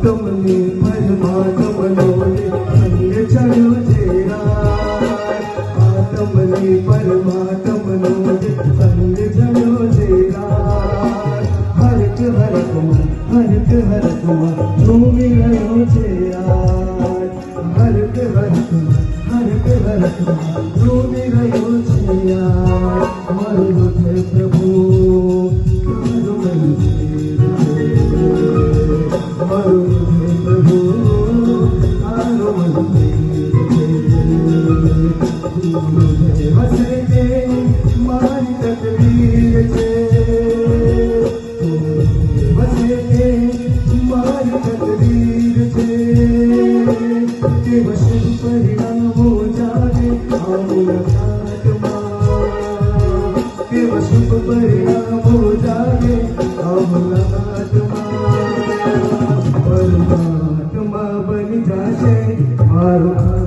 આતમને પરમાત્મનો સંગ ચડ્યો છે રાત, આતમને પરમાત્મનો સંગ ચડ્યો છે રાત. હરક હરકમાં ઝૂમી રહ્યો છે યાર, હરક હરકમાં ઝૂમી રહ્યો છે યાર. મારું છે પ્રભુ મારું મંદિર છે, મારું છે પ્રભુ મારું મંદિર છે. વસે છે મારી તકદીર છે, વસે છે મારી તકદીર છે. કે વસે પરિણામો જાણે આ મુલાકાતમાં, કે વસે પરિણામો